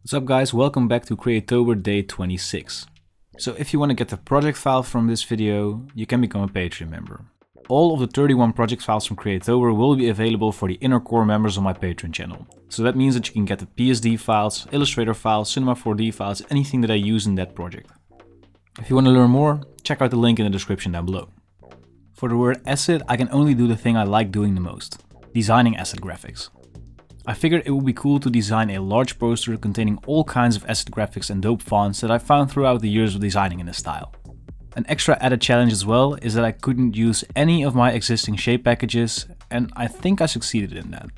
What's up guys, welcome back to Creatober day 26. So if you want to get the project file from this video, you can become a Patreon member. All of the 31 project files from Creatober will be available for the inner core members on my Patreon channel. So that means that you can get the PSD files, Illustrator files, Cinema 4D files, anything that I use in that project. If you want to learn more, check out the link in the description down below. For the word acid, I can only do the thing I like doing the most, designing acid graphics. I figured it would be cool to design a large poster containing all kinds of acid graphics and dope fonts that I found throughout the years of designing in this style. An extra added challenge as well is that I couldn't use any of my existing shape packages, and I think I succeeded in that.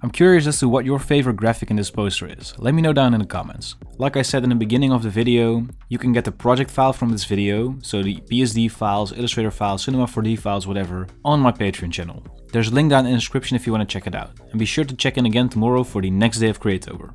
I'm curious as to what your favorite graphic in this poster is. Let me know down in the comments. Like I said in the beginning of the video, you can get the project file from this video, so the PSD files, Illustrator files, Cinema 4D files, whatever, on my Patreon channel. There's a link down in the description if you want to check it out. And be sure to check in again tomorrow for the next day of Creatober.